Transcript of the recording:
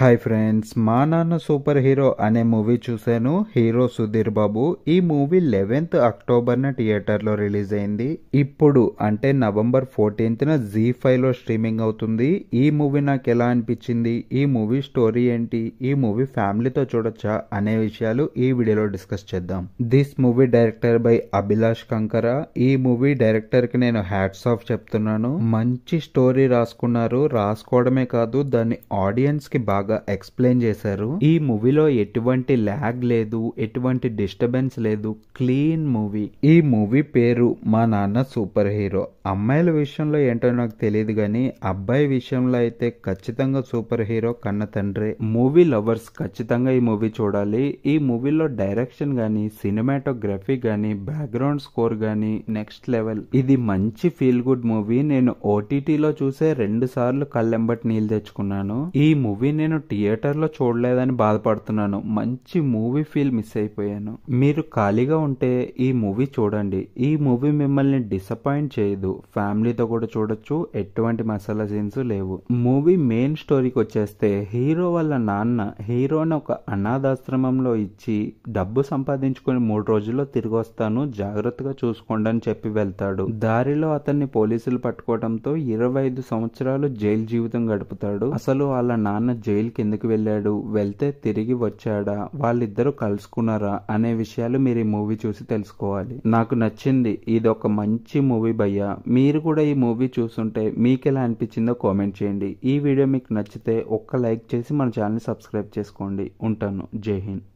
Hi friends, మా నాన్న super hero అనే మూవీ చూశాను. హీరో సుధీర్ బాబు. ఈ మూవీ 11th అక్టోబర్న థియేటర్లో రిలీజ్ అయింది. ఇప్పుడు అంటే నవంబర్ 14th జీ5లో స్ట్రీమింగ్ అవుతుంది. ఈ మూవీ నాకు ఎలా అనిపించింది, ఈ మూవీ స్టోరీ ఏంటి, ఈ మూవీ ఫ్యామిలీతో చూడొచ్చా అనే విషయాలు ఈ వీడియోలో డిస్కస్ చేద్దాం. This movie director by Abhilash Kankara. ఈ మూవీ డైరెక్టర్ కి నేను హ్యాట్స్ ఆఫ్ చెప్తున్నాను. మంచి స్టోరీ రాసుకున్నారు. రాసుకోవడమే కాదు, దాన్ని ఆడియన్స్ కి బాగా ఎక్స్ప్లెయిన్ చేశారు. ఈ మూవీలో ఎటువంటి ల్యాగ్ లేదు, ఎటువంటి డిస్టర్బెన్స్ లేదు. Clean movie. ఈ మూవీ పేరు మా నాన్న సూపర్ హీరో. అమ్మాయిల విషయంలో ఏంటో నాకు తెలియదు గానీ అబ్బాయి విషయంలో అయితే ఖచ్చితంగా సూపర్ హీరో కన్న తండ్రే. మూవీ లవర్స్ ఖచ్చితంగా ఈ మూవీ చూడాలి. ఈ మూవీలో డైరెక్షన్ గానీ, సినిమాటోగ్రఫీ గానీ, బ్యాక్గ్రౌండ్ స్కోర్ గానీ నెక్స్ట్ లెవెల్. ఇది మంచి ఫీల్ గుడ్ మూవీ. నేను ఓటీటీలో చూసే 2 సార్లు కళ్ళెంబటి నీళ్ళు తెచ్చుకున్నాను. ఈ మూవీ నేను థియేటర్ లో చూడలేదని బాధపడుతున్నాను. మంచి మూవీ ఫీల్ మిస్ అయిపోయాను. మీరు ఖాళీగా ఉంటే ఈ మూవీ చూడండి. ఈ మూవీ మిమ్మల్ని డిసప్పాయింట్ చేయదు. ఫ్యామిలీతో కూడా చూడొచ్చు. ఎటువంటి మసాలా సీన్స్ లేవు. మూవీ మెయిన్ స్టోరీకి వచ్చేస్తే, హీరో వాళ్ళ నాన్న హీరోని ఒక అనాథాశ్రమంలో ఇచ్చి డబ్బు సంపాదించుకుని 3 రోజుల్లో తిరిగి వస్తాను, జాగ్రత్తగా చూసుకోండి అని చెప్పి వెళ్తాడు. దారిలో అతన్ని పోలీసులు పట్టుకోవడంతో 25 సంవత్సరాలు జైలు జీవితం గడుపుతాడు. అసలు వాళ్ళ నాన్న జైలుకి ఎందుకు వెళ్ళాడు, వెళ్తే తిరిగి వచ్చాడా, వాళ్ళిద్దరూ కలుసుకున్నారా అనే విషయాలు మీరు ఈ మూవీ చూసి తెలుసుకోవాలి. నాకు నచ్చింది. ఇది ఒక మంచి మూవీ భయ్యా. మీరు కూడా ఈ మూవీ చూస్తుంటే మీకు ఎలా అనిపించిందో కామెంట్ చేయండి. ఈ వీడియో మీకు నచ్చితే ఒక్క లైక్ చేసి మన ఛానల్ సబ్స్క్రైబ్ చేసుకోండి. ఉంటాను. జై హింద్.